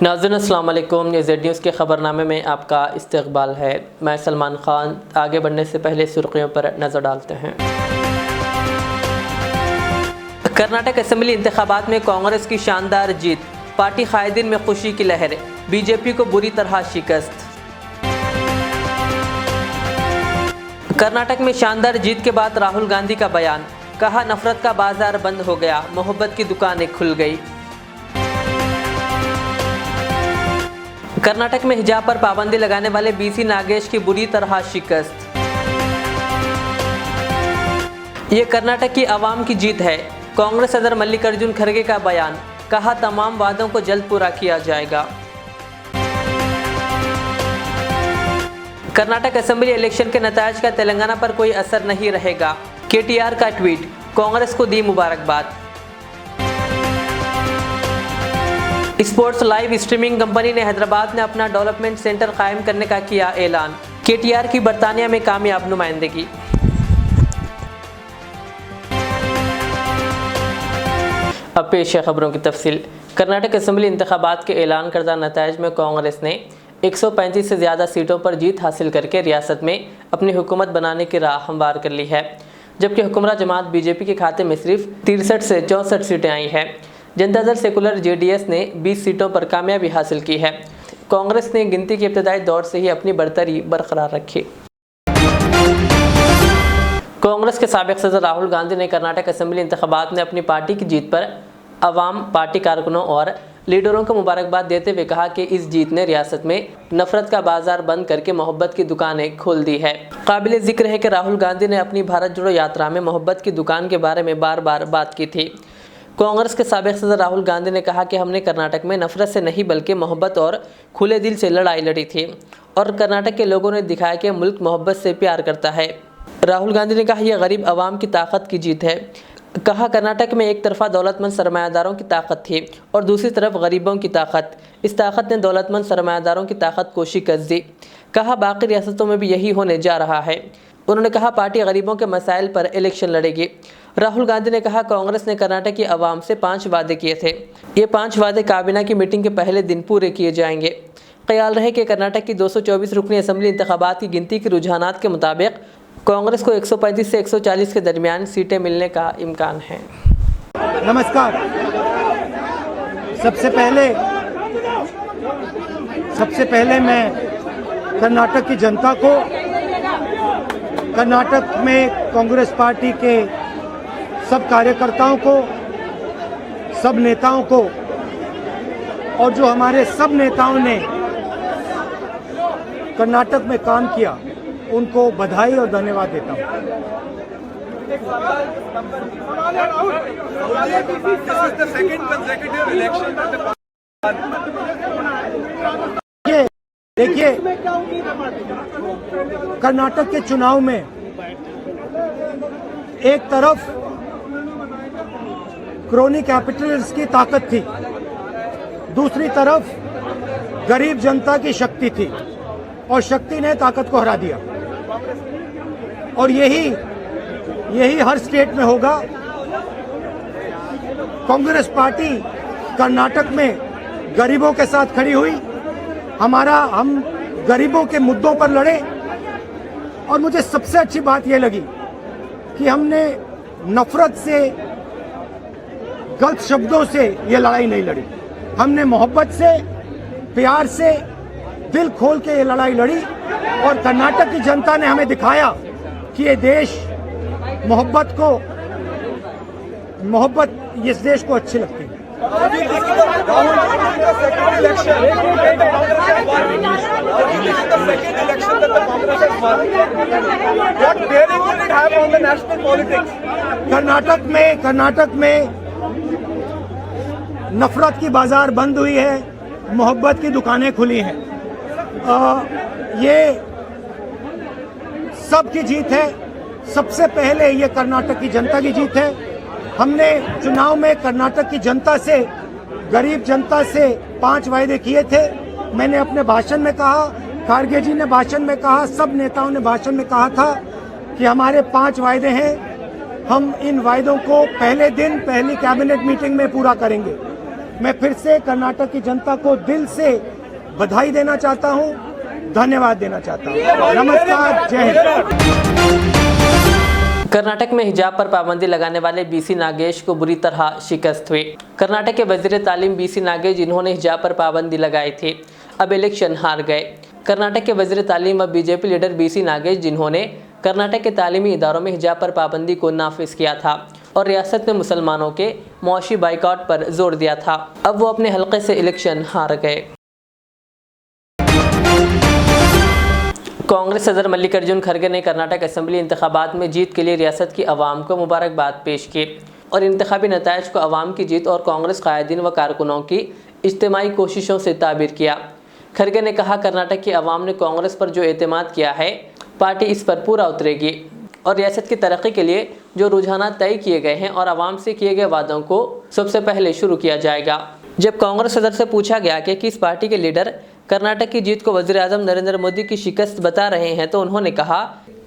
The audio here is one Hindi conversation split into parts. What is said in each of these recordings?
नाज़रीन अस्सलाम वालेकुम। ज़ेड न्यूज़ के ख़बरनामे में आपका इस्तक़बाल है। मैं सलमान ख़ान। आगे बढ़ने से पहले सुर्खियों पर नज़र डालते हैं। कर्नाटक असेंबली इंतखाबात में कांग्रेस की शानदार जीत, पार्टी कायदीन में खुशी की लहर, बीजेपी को बुरी तरह शिकस्त। कर्नाटक में शानदार जीत के बाद राहुल गांधी का बयान, कहा नफरत का बाजार बंद हो गया, मोहब्बत की दुकानें खुल गई। कर्नाटक में हिजाब पर पाबंदी लगाने वाले बीसी नागेश की बुरी तरह शिकस्त। ये कर्नाटक की आवाम की जीत है, कांग्रेस सदर मल्लिकार्जुन खड़गे का बयान, कहा तमाम वादों को जल्द पूरा किया जाएगा। कर्नाटक असेंबली इलेक्शन के नतायज का तेलंगाना पर कोई असर नहीं रहेगा, केटीआर का ट्वीट, कांग्रेस को दी मुबारकबाद। स्पोर्ट्स लाइव स्ट्रीमिंग कंपनी ने हैदराबाद में अपना डेवलपमेंट सेंटर कायम करने का किया ऐलान, केटीआर की बरतानिया में कामयाब नुमाइंदगी। अब पेश है खबरों की तफसील। कर्नाटक असेंबली इंतखाबात के ऐलान करदा नतायज में कांग्रेस ने 135 से ज़्यादा सीटों पर जीत हासिल करके रियासत में अपनी हुकूमत बनाने की राह हमवार कर ली है, जबकि हुक्मरान जमात बीजेपी के खाते में सिर्फ 63 से 64 सीटें आई हैं। जनता दल सेकुलर जेडीएस ने 20 सीटों पर कामयाबी हासिल की है। कांग्रेस ने गिनती के इब्तदाई दौर से ही अपनी बढ़तरी बरकरार रखी। कांग्रेस के साबिक सदर राहुल गांधी ने कर्नाटक असेंबली इंतखाबात में अपनी पार्टी की जीत पर अवाम, पार्टी कारकुनों और लीडरों को मुबारकबाद देते हुए कहा कि इस जीत ने रियासत में नफरत का बाजार बंद करके मोहब्बत की दुकानें खोल दी है। काबिल जिक्र है कि राहुल गांधी ने अपनी भारत जोड़ो यात्रा में मोहब्बत की दुकान के बारे में बार बार बात की थी। कांग्रेस के साबिक सदर राहुल गांधी ने कहा कि हमने कर्नाटक में नफरत से नहीं बल्कि मोहब्बत और खुले दिल से लड़ाई लड़ी थी और कर्नाटक के लोगों ने दिखाया कि मुल्क मोहब्बत से प्यार करता है। राहुल गांधी ने कहा यह गरीब आवाम की ताकत की जीत है। कहा कर्नाटक में एक तरफा दौलतमंद सरमायादारों की ताकत थी और दूसरी तरफ गरीबों की ताकत। इस ताकत ने दौलतमंद सरमायादारों की ताकत को शिकस्त दी। कहा बाकी रियासतों में भी यही होने जा रहा है। उन्होंने कहा पार्टी गरीबों के मसाइल पर इलेक्शन लड़ेगी। राहुल गांधी ने कहा कांग्रेस ने कर्नाटक की आवाम से 5 वादे किए थे। ये 5 वादे काबीना की मीटिंग के पहले दिन पूरे किए जाएंगे। ख्याल रहे कि कर्नाटक की 224 रुकनी असेंबली इंतखाबात की गिनती के रुझानात के मुताबिक कांग्रेस को 135 से 140 के दरमियान सीटें मिलने का इम्कान है। नमस्कार। सबसे पहले मैं कर्नाटक की जनता को, कर्नाटक में कांग्रेस पार्टी के सब कार्यकर्ताओं को, सब नेताओं को और जो हमारे सब नेताओं ने कर्नाटक में काम किया उनको बधाई और धन्यवाद देता हूं। देखिए कर्नाटक के चुनाव में एक तरफ क्रोनी कैपिटलिस्ट की ताकत थी, दूसरी तरफ गरीब जनता की शक्ति थी और शक्ति ने ताकत को हरा दिया। और यही हर स्टेट में होगा। कांग्रेस पार्टी कर्नाटक में गरीबों के साथ खड़ी हुई, हम गरीबों के मुद्दों पर लड़े। और मुझे सबसे अच्छी बात यह लगी कि हमने नफरत से, गलत शब्दों से ये लड़ाई नहीं लड़ी। हमने मोहब्बत से, प्यार से, दिल खोल के ये लड़ाई लड़ी और कर्नाटक की जनता ने हमें दिखाया कि ये देश मोहब्बत इस देश को अच्छी लगती है। कर्नाटक में नफरत की बाजार बंद हुई है, मोहब्बत की दुकानें खुली हैं। ये सबकी जीत है। सबसे पहले ये कर्नाटक की जनता की जीत है। हमने चुनाव में कर्नाटक की जनता से, गरीब जनता से 5 वायदे किए थे। मैंने अपने भाषण में कहा, खारगे जी ने भाषण में कहा, सब नेताओं ने भाषण में कहा था कि हमारे 5 वायदे हैं। हम इन वायदों को पहले दिन पहली कैबिनेट मीटिंग में पूरा करेंगे। मैं फिर से कर्नाटक की जनता को दिल से बधाई देना चाहता हूं, धन्यवाद देना चाहता हूं। नमस्कार, जय हिंद। कर्नाटक में हिजाब पर पाबंदी लगाने वाले बीसी नागेश को बुरी तरह शिकस्त हुई। कर्नाटक के वजीर तालीम बीसी नागेश, जिन्होंने हिजाब पर पाबंदी लगाई थी, अब इलेक्शन हार गए। कर्नाटक के वजीर तालीम अब बीजेपी लीडर बीसी नागेश, जिन्होंने कर्नाटक के तालीमी इदारों में हिजाब पर पाबंदी को नाफिज किया था और रियासत में मुसलमानों के मौशी बाइकआउट पर जोर दिया था, अब वो अपने हल्के से इलेक्शन हार गए। कांग्रेस सदर मल्लिकार्जुन खड़गे ने कर्नाटक असेंबली इंतखाबात में जीत के लिए रियासत की अवाम को मुबारकबाद पेश की और इंतखाबी नताइज को अवाम की जीत और कांग्रेस कायदीन व कारकुनों की इज्तिमाई कोशिशों से ताबीर किया। खड़गे ने कहा, कर्नाटक की अवाम ने कांग्रेस पर जो एतमाद किया है, पार्टी इस पर पूरा उतरेगी और रियासत की तरक्की के लिए जो रुझान तय किए गए हैं और अवाम से किए गए वादों को सबसे पहले शुरू किया जाएगा। जब कांग्रेस सदर से पूछा गया कि किस पार्टी के लीडर कर्नाटक की जीत को वज़ीर आज़म नरेंद्र मोदी की शिकस्त बता रहे हैं, तो उन्होंने कहा,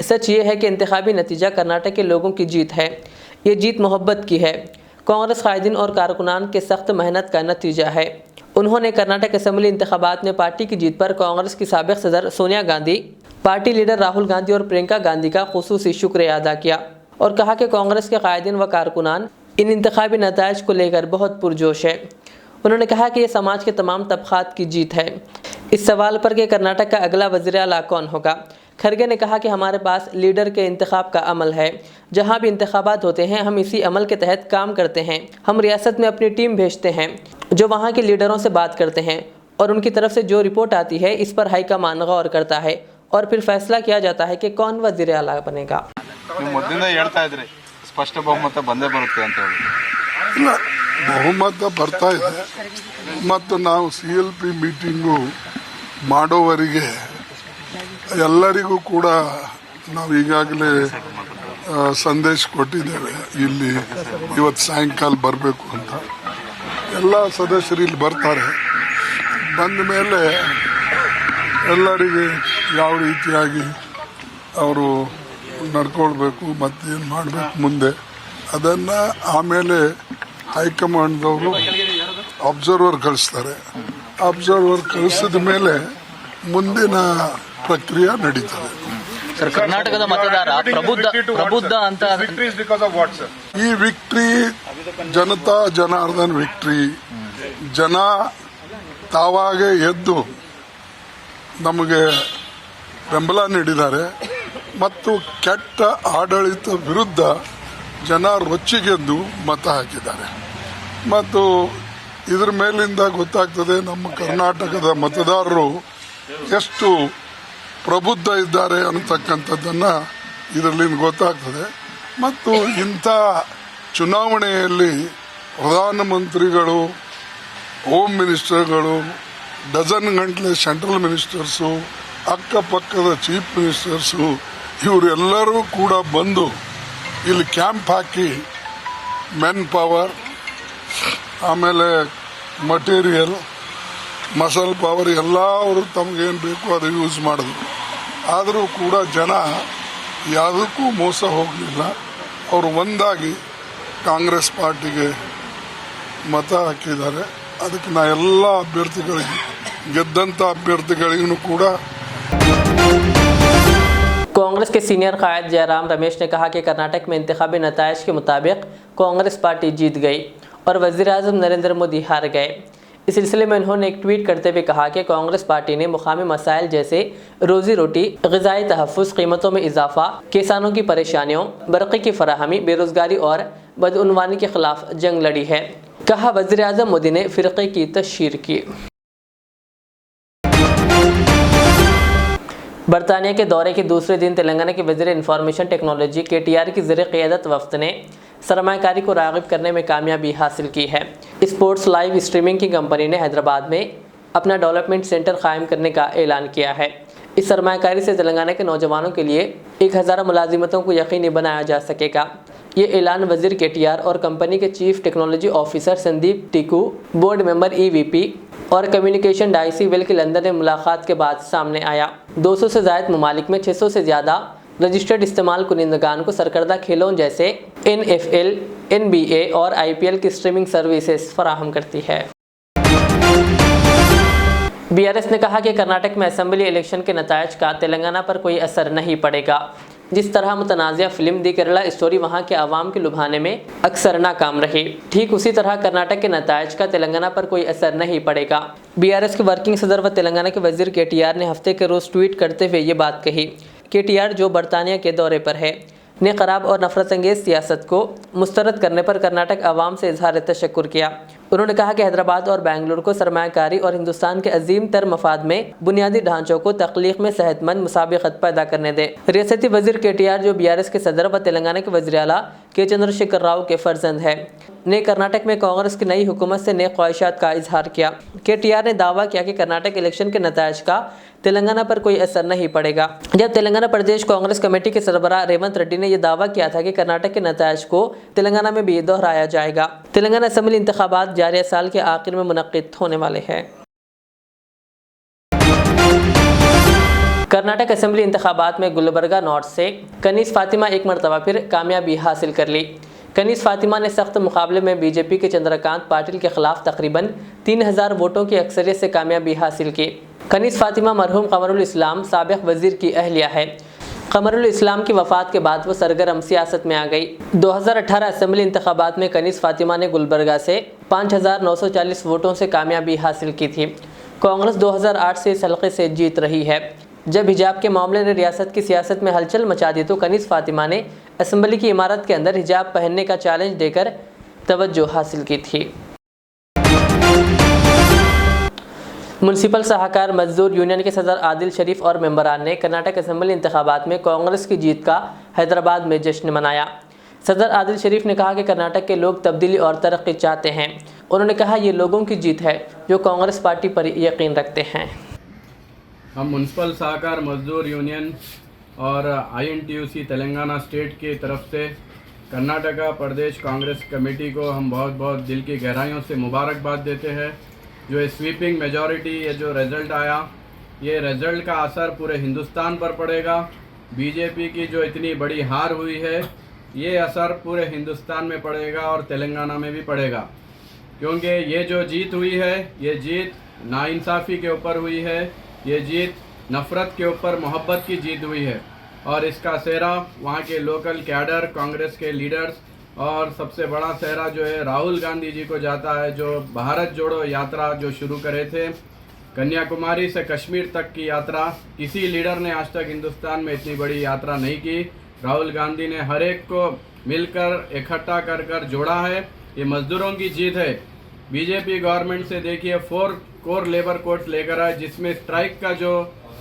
सच ये है कि इंतखाबी नतीजा कर्नाटक के लोगों की जीत है। ये जीत मोहब्बत की है, कांग्रेस कायदीन और कारकुनान के सख्त मेहनत का नतीजा है। उन्होंने कर्नाटक असेंबली इंतखाबात में पार्टी की जीत पर कांग्रेस की साबिक़ सदर सोनिया गांधी, पार्टी लीडर राहुल गांधी और प्रियंका गांधी का खुसूसी शुक्रिया अदा किया और कहा कि कांग्रेस के कायदीन व कारकुनान इन इंतखाबी नताइज को लेकर बहुत पुरजोश है। उन्होंने कहा कि यह समाज के तमाम तबक़ात की जीत है। इस सवाल पर कि कर्नाटक का अगला वज़ीर आला कौन होगा, खड़गे ने कहा कि हमारे पास लीडर के इंतखाब का अमल है। जहां भी इंतखाबात होते हैं, हम इसी अमल के तहत काम करते हैं। हम रियासत में अपनी टीम भेजते हैं जो वहां के लीडरों से बात करते हैं और उनकी तरफ से जो रिपोर्ट आती है, इस पर हाईकमान गौर करता है और फिर फैसला किया जाता है कि कौन वज़ीर आला बनेगा। ಸ್ಪಷ್ಟ ಬಹುಮತ ಬಂದೇ ಬರುತ್ತೆ ಅಂತ ಹೇಳಿ ಇಲ್ಲ, ಬಹುಮತ ಬರ್ತಾ ಇದೆ ಮತ್ತು ನಾವು CLP ಮೀಟಿಂಗು ಮಾಡೋವರೆಗೆ ಎಲ್ಲರಿಗೂ ಕೂಡ ನಾವು ಈಗಾಗಲೇ ಸಂದೇಶ ಕೊಟ್ಟಿದ್ದೇವೆ, ಇಲ್ಲಿ ಇವತ್ತು ಸಾಯಂಕಾಲ ಬರಬೇಕು ಅಂತ। ಎಲ್ಲ ಸದಸ್ಯರು ಇಲ್ಲಿ ಬರ್ತಾರೆ, ಬಂದ ಮೇಲೆ ಎಲ್ಲರಿಗೆ ಯಾವ ರೀತಿಯಾಗಿ ಅವರು ನಡ್ಕೊಳ್ಬೇಕು ಮತ್ತೇನು ಮಾಡಬೇಕು ಮುಂದೆ ಅದನ್ನು ಆಮೇಲೆ ಹೈಕಮಾಂಡ್ದವರು ಅಬ್ಸರ್ವರ್ ಕಳಿಸ್ತಾರೆ। ಅಬ್ಸರ್ವರ್ ಕಳಿಸಿದ ಮೇಲೆ ಮುಂದಿನ ಪ್ರಕ್ರಿಯೆ ನಡೀತದೆ। ಸರ್, ಕರ್ನಾಟಕದ ಮತದಾರ ಪ್ರಬುದ್ಧ ಅಂತ ಈ ವಿಕ್ಟ್ರಿ ಜನತಾ ಜನಾರ್ದನ್ ವಿಕ್ಟ್ರಿ, ಜನ ತಾವಾಗೆ ಎದ್ದು ನಮಗೆ ಬೆಂಬಲ ನೀಡಿದ್ದಾರೆ ಮತ್ತು ಕೆಟ್ಟ ಆಡಳಿತ ವಿರುದ್ಧ ಜನ ರೊಚ್ಚಿಗೆದ್ದು ಮತ ಹಾಕಿದ್ದಾರೆ ಮತ್ತು ಇದರ ಮೇಲಿಂದ ಗೊತ್ತಾಗ್ತದೆ ನಮ್ಮ ಕರ್ನಾಟಕದ ಮತದಾರರು ಎಷ್ಟು ಪ್ರಬುದ್ಧ ಇದ್ದಾರೆ ಅನ್ನತಕ್ಕಂಥದ್ದನ್ನು ಇದರಲ್ಲಿ ಗೊತ್ತಾಗ್ತದೆ। ಮತ್ತು ಇಂಥ ಚುನಾವಣೆಯಲ್ಲಿ ಪ್ರಧಾನಮಂತ್ರಿಗಳು, ಹೋಮ್ ಮಿನಿಸ್ಟರ್ಗಳು, ಡಜನ್ ಗಂಟಲೆ ಸೆಂಟ್ರಲ್ ಮಿನಿಸ್ಟರ್ಸು, ಅಕ್ಕಪಕ್ಕದ ಚೀಫ್ ಮಿನಿಸ್ಟರ್ಸು ಇವರೆಲ್ಲರೂ ಕೂಡ ಬಂದು ಇಲ್ಲಿ ಕ್ಯಾಂಪ್ ಹಾಕಿ ಮೆನ್ ಪವರ್, ಆಮೇಲೆ ಮಟೀರಿಯಲ್, ಮಸಲ್ ಪವರ್ ಎಲ್ಲ ಅವರು ತಮಗೇನು ಬೇಕು ಅದು ಯೂಸ್ ಮಾಡಿದ್ರು। ಆದರೂ ಕೂಡ ಜನ ಯಾವುದಕ್ಕೂ ಮೋಸ ಹೋಗಲಿಲ್ಲ, ಅವರು ಒಂದಾಗಿ ಕಾಂಗ್ರೆಸ್ ಪಾರ್ಟಿಗೆ ಮತ ಹಾಕಿದ್ದಾರೆ। ಅದಕ್ಕೆ ನಾ ಎಲ್ಲ ಅಭ್ಯರ್ಥಿಗಳಿಗೆ, ಗೆದ್ದಂಥ ಅಭ್ಯರ್ಥಿಗಳಿಗೂ ಕೂಡ। कांग्रेस के सीनियर कायद जयराम रमेश ने कहा कि कर्नाटक में इंतखाबी नताइज के मुताबिक कांग्रेस पार्टी जीत गई और वज़ीर आज़म नरेंद्र मोदी हार गए। इस सिलसिले में उन्होंने एक ट्वीट करते हुए कहा कि कांग्रेस पार्टी ने मुकामी मसाइल जैसे रोजी रोटी, ग़िज़ाई तहफ़्फ़ुज़, कीमतों में इजाफा, किसानों की परेशानियों, बरक़ी की फराहमी, बेरोज़गारी और बदउनवानी के खिलाफ जंग लड़ी है। कहा, वज़ीर आज़म मोदी ने फ़िरक़े की तशहीर की। बरतानिया के दौरे के दूसरे दिन तेलंगाना के वज़ीर इंफॉर्मेशन टेक्नोलॉजी KTR की ज़रिए क़ियादत वफ़द ने सरमायाकारी को राग़िब करने में कामयाबी हासिल की है। स्पोर्ट्स लाइव स्ट्रीमिंग की कंपनी ने हैदराबाद में अपना डेवलपमेंट सेंटर कायम करने का ऐलान किया है। इस सरमायाकारी से तेलंगाना के नौजवानों के लिए 1000 मुलाजिमतों को यकीनी बनाया जा सकेगा। ये ऐलान वज़ीर KTR और कंपनी के चीफ टेक्नोलॉजी ऑफिसर संदीप टिकू, बोर्ड मेंबर EVP और कम्युनिकेशन डाइसी वेल की लंदन में मुलाकात के बाद सामने आया। 200 से ज़ायद ममालिक में 600 से ज़्यादा रजिस्टर्ड इस्तेमाल कुनिंदगान को सरकर्दा खेलों जैसे NFL, NBA और IPL की स्ट्रीमिंग सर्विसेज फराहम करती है। बीआरएस ने कहा कि कर्नाटक में असेंबली इलेक्शन के नतायज का तेलंगाना पर कोई असर नहीं पड़ेगा। जिस तरह मुतनाज़िया फिल्म दी केरला स्टोरी वहां के आवाम के लुभाने में अक्सर नाकाम रही, ठीक उसी तरह कर्नाटक के नतायज का तेलंगाना पर कोई असर नहीं पड़ेगा। बीआरएस के वर्किंग सदर व तेलंगाना के वजीर केटीआर ने हफ्ते के रोज ट्वीट करते हुए ये बात कही। केटीआर, जो बरतानिया के दौरे पर है, ने खराब और नफरत अंगेज सियासत को मुस्तरद करने पर कर्नाटक आवाम से इजहार तशक्कुर किया। उन्होंने कहा कि हैदराबाद और बेंगलुरु को सरमायाकारी और हिंदुस्तान के अजीम तर मफाद में बुनियादी ढांचों को तख्लीक में सेहतमंद मुसाबिकत पैदा करने दे। रियासती वजीर केटीआर, जो बीआरएस के सदर व तेलंगाना के वज़ीर आला के चंद्रशेखर राव के फर्जंद है, ने कर्नाटक में कांग्रेस की नई हुकूमत से नेक ख्वाहिशात का इजहार किया। केटीआर ने दावा किया कि कर्नाटक इलेक्शन के नतायज का तेलंगाना पर कोई असर नहीं पड़ेगा। जब तेलंगाना प्रदेश कांग्रेस कमेटी के सरबराह रेवंत रेड्डी ने यह दावा किया था कि कर्नाटक के नतायज को तेलंगाना में भी दोहराया जाएगा। तेलंगाना असेंबली इंतखाबात जारी साल के आखिर में मुनक्किद होने वाले हैं। कर्नाटक असेंबली इंतखाबात में गुलबर्गा नॉर्थ से कनीस फातिमा एक मरतबा फिर कामयाबी हासिल कर ली। कनीस फातिमा ने सख्त मुकाबले में बीजेपी के चंद्रकांत पाटिल के खिलाफ तकरीबन 3000 वोटों की अक्सरियत से कामयाबी हासिल की। कनीस फातिमा मरहूम कमरुल इस्लाम साबिक वजीर की अहलिया है। कमरुल इस्लाम की वफ़ात के बाद वो सरगर्म सियासत में आ गई। 2018 असेंबली इंतखाबात में कनीस फातिमा ने गुलबर्गा से 5940 वोटों से कामयाबी हासिल की थी। कांग्रेस 2008 से इस हल्के से जीत रही है। जब हिजाब के मामले ने रियासत की सियासत में हलचल मचा दी तो कनीस फातिमा ने असेंबली की इमारत के अंदर हिजाब पहनने का चैलेंज देकर तवज्जो हासिल की थी। म्युनिसिपल सहाकार मजदूर यूनियन के सदर आदिल शरीफ और मेंबरान ने कर्नाटक असेंबली इंतखाबात में कांग्रेस की जीत का हैदराबाद में जश्न मनाया। सदर आदिल शरीफ ने कहा कि कर्नाटक के लोग तब्दीली और तरक्की चाहते हैं। उन्होंने कहा ये लोगों की जीत है जो कांग्रेस पार्टी पर यकीन रखते हैं। हम म्युनिसिपल सहाकार मजदूर यूनियन और INTUC तेलंगाना स्टेट की तरफ से कर्नाटका प्रदेश कांग्रेस कमेटी को हम बहुत बहुत दिल की गहराइयों से मुबारकबाद देते हैं। जो ये स्वीपिंग मेजॉरिटी, ये जो रिज़ल्ट आया, ये रिज़ल्ट का असर पूरे हिंदुस्तान पर पड़ेगा। बीजेपी की जो इतनी बड़ी हार हुई है, ये असर पूरे हिंदुस्तान में पड़ेगा और तेलंगाना में भी पड़ेगा, क्योंकि ये जो जीत हुई है, ये जीत नाइंसाफ़ी के ऊपर हुई है, ये जीत नफ़रत के ऊपर मोहब्बत की जीत हुई है। और इसका सेहरा वहाँ के लोकल कैडर, कांग्रेस के लीडर्स और सबसे बड़ा सेहरा जो है राहुल गांधी जी को जाता है, जो भारत जोड़ो यात्रा जो शुरू करे थे, कन्याकुमारी से कश्मीर तक की यात्रा। किसी लीडर ने आज तक हिंदुस्तान में इतनी बड़ी यात्रा नहीं की। राहुल गांधी ने हर एक को मिलकर इकट्ठा कर कर जोड़ा है। ये मजदूरों की जीत है। बीजेपी गवर्नमेंट से देखिए 4 कोर लेबर कोड्स लेकर आए, जिसमें स्ट्राइक का जो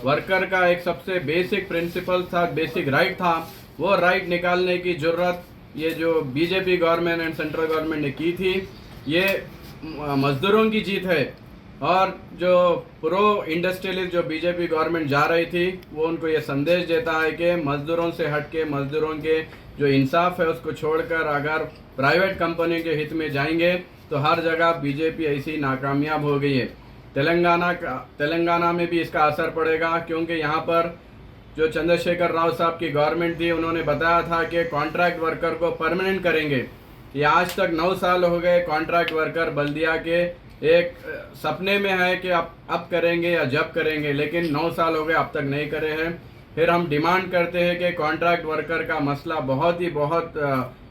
वर्कर का एक सबसे बेसिक प्रिंसिपल था, बेसिक राइट था, वो राइट निकालने की ज़रूरत ये जो BJP government and central government ने की थी, ये मजदूरों की जीत है। और जो प्रो इंडस्ट्रियलिस्ट जो बीजेपी गवर्नमेंट जा रही थी, वो उनको ये संदेश देता है कि मजदूरों से हट के मजदूरों के जो इंसाफ है उसको छोड़कर अगर प्राइवेट कंपनी के हित में जाएंगे तो हर जगह बीजेपी ऐसी नाकामयाब हो गई है। तेलंगाना में भी इसका असर पड़ेगा, क्योंकि यहाँ पर जो चंद्रशेखर राव साहब की गवर्नमेंट थी, उन्होंने बताया था कि कॉन्ट्रैक्ट वर्कर को परमानेंट करेंगे। ये आज तक 9 साल हो गए कॉन्ट्रैक्ट वर्कर बल्दिया के एक सपने में है कि अब करेंगे या जब करेंगे, लेकिन 9 साल हो गए अब तक नहीं करे हैं। फिर हम डिमांड करते हैं कि कॉन्ट्रैक्ट वर्कर का मसला बहुत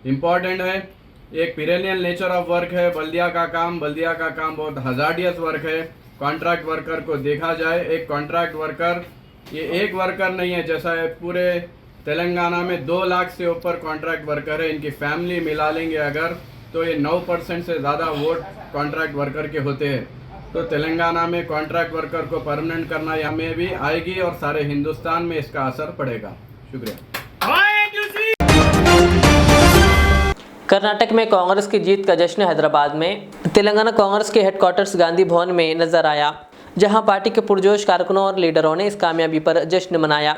इम्पॉर्टेंट है। एक पीरेनियल नेचर ऑफ वर्क है बल्दिया का काम बहुत हजार्डियस वर्क है। कॉन्ट्रैक्ट वर्कर को देखा जाए, एक कॉन्ट्रैक्ट वर्कर ये एक वर्कर नहीं है, जैसा है पूरे तेलंगाना में 2 लाख से ऊपर कॉन्ट्रैक्ट वर्कर है। इनकी फैमिली मिला लेंगे अगर, तो ये 9% से ज़्यादा वोट कॉन्ट्रैक्ट वर्कर के होते हैं। तो तेलंगाना में कॉन्ट्रैक्ट वर्कर को परमानेंट करना यहाँ में भी आएगी और सारे हिंदुस्तान में इसका असर पड़ेगा। शुक्रिया। कर्नाटक में कांग्रेस की जीत का जश्न हैदराबाद में तेलंगाना कांग्रेस के हेडक्वार्टर्स गांधी भवन में नजर आया, जहां पार्टी के पुरजोश कारकुनों और लीडरों ने इस कामयाबी पर जश्न मनाया।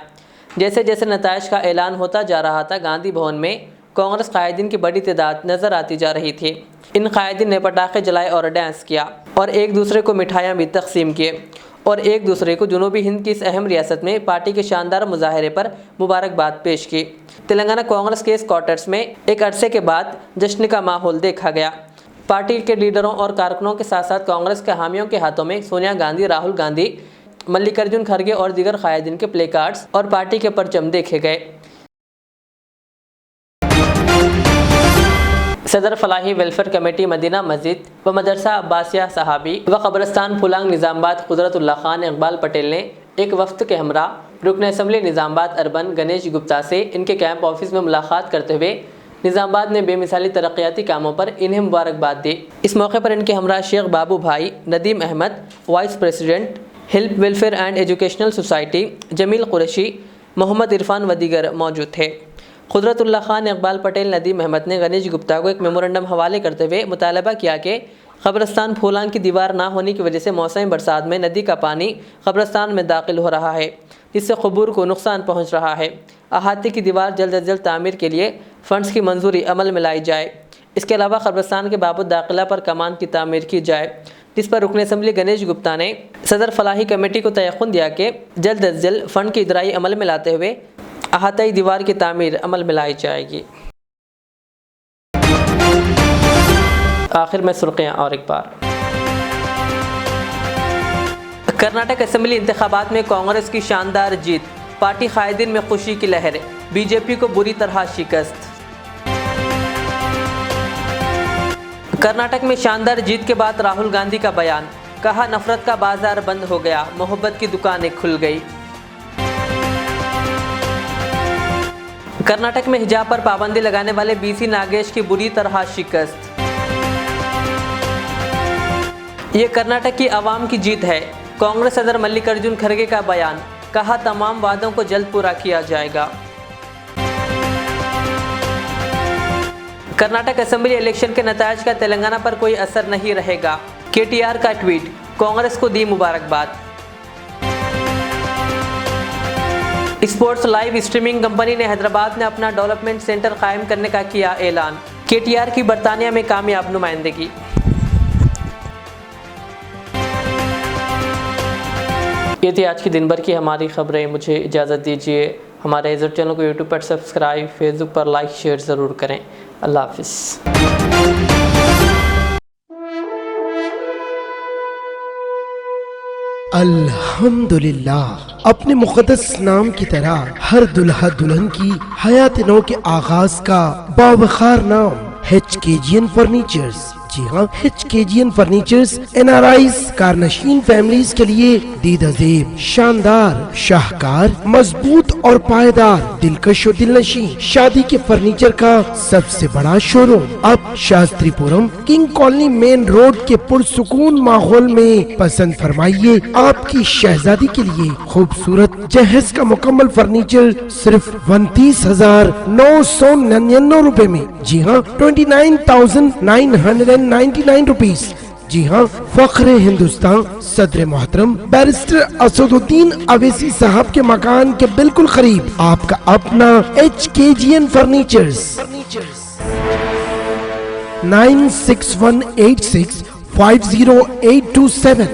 जैसे जैसे नतायज का ऐलान होता जा रहा था, गांधी भवन में कांग्रेस कायदीन की बड़ी तादाद नजर आती जा रही थी। इन कायदीन ने पटाखे जलाए और डांस किया और एक दूसरे को मिठाइयाँ भी तकसीम किए और एक दूसरे को जुनूबी हिंद की इस अहम रियासत में पार्टी के शानदार मुजाहरे पर मुबारकबाद पेश की। तेलंगाना कांग्रेस के इस क्वार्टर्स में एक अरसे के बाद जश्न का माहौल देखा गया। पार्टी के लीडरों और कारकुनों के साथ साथ कांग्रेस के हामियों के हाथों में सोनिया गांधी, राहुल गांधी, मल्लिकार्जुन खड़गे और दीगर कायदीन के प्ले कार्ड्स और पार्टी के परचम देखे गए। सदर फलाही वेलफेयर कमेटी मदीना मस्जिद व मदरसा अब्बासिया सहाबी व कब्रस्तान फुलांग निज़ामबाद कुदरतुल्लाह खान इकबाल पटेल ने एक वफ्द के हमरा रुकन असम्बली निज़ामबाद अर्बन गणेश गुप्ता से इनके कैंप ऑफिस में मुलाकात करते हुए निज़ामबाद में बेमिसाली तरक्याती कामों पर इन्हें मुबारकबाद दी। इस मौके पर इनके हमरा शेख बाबू भाई, Nadeem Ahmed, vice president help welfare and educational society, Jameel Qureshi, Mohammad Irfan व दीगर मौजूद थे। कुदरतुल्लाह खान इकबाल पटेल, नदीम अहमद ने गणेश गुप्ता को एक मेमोरेंडम हवाले करते हुए मुतालबा किया कि कब्रस्तान फूलांग की दीवार ना होने की वजह से मौसम बरसात में नदी का पानी कब्रस्तान में दाखिल हो रहा है, जिससे क़बूर को नुकसान पहुंच रहा है। अहाते की दीवार जल्द अज जल्द तामीर के लिए फ़ंड्स की मंजूरी अमल में लाई जाए। इसके अलावा कब्रस्तान के बाबत दाखिला पर कमान की तामीर की जाए, जिस पर रुकन असम्बली गणेश गुप्ता ने सदर फलाही कमेटी को तयक़ुन दिया कि जल्द अज जल्द फ़ंड की इदराई अमल में लाते हुए अहाताई दीवार की तामीर अमल में लाई जाएगी। आखिर में सुर्खियाँ और एक बार। कर्नाटक असेंबली इंतखाबात में कांग्रेस की शानदार जीत, पार्टी कायदीन में खुशी की लहर, बीजेपी को बुरी तरह शिकस्त। कर्नाटक में शानदार जीत के बाद राहुल गांधी का बयान, कहा नफरत का बाजार बंद हो गया, मोहब्बत की दुकानें खुल गई। कर्नाटक में हिजाब पर पाबंदी लगाने वाले बीसी नागेश की बुरी तरह शिकस्त। ये कर्नाटक की आवाम की जीत है, कांग्रेस सदर मल्लिकार्जुन खड़गे का बयान, कहा तमाम वादों को जल्द पूरा किया जाएगा। कर्नाटक असेंबली इलेक्शन के नतायज का तेलंगाना पर कोई असर नहीं रहेगा, केटीआर का ट्वीट, कांग्रेस को दी मुबारकबाद। स्पोर्ट्स लाइव स्ट्रीमिंग कंपनी ने हैदराबाद में अपना डेवलपमेंट सेंटर कायम करने का किया ऐलान, केटीआर की बरतानिया में कामयाब नुमाइंदगी। ये थी आज की दिन भर की हमारी खबरें। मुझे इजाज़त दीजिए। हमारे इज़्ज़त चैनल को यूट्यूब पर सब्सक्राइब, फेसबुक पर लाइक शेयर ज़रूर करें। अल्लाह हाफिज़। अल्हम्दुलिल्लाह, अपने मुक़द्दस नाम की तरह हर दुल्हा दुल्हन की हयात नौ के आगाज का बावखार नाम HKGN फर्नीचर्स। जी हाँ, HKGN फर्नीचर्स NRIs कारनशीन फैमिलीज के लिए दीदाजेब, शानदार, शाहकार, मजबूत और पायदार, दिलकश और दिलनशी शादी के फर्नीचर का सबसे बड़ा शोरूम अब Shastripuram king colony main road के पुरसुकून माहौल में। पसंद फरमाइए आपकी शहजादी के लिए खूबसूरत जहेज का मुकम्मल फर्नीचर सिर्फ 29,999 रुपए में। जी हाँ, 29,999 रुपीज। जी हाँ, फख्र हिंदुस्तान सदर मोहतरम बैरिस्टर असदुद्दीन अवैसी साहब के मकान के बिल्कुल करीब आपका अपना HKGN फर्नीचर्स। 9618650827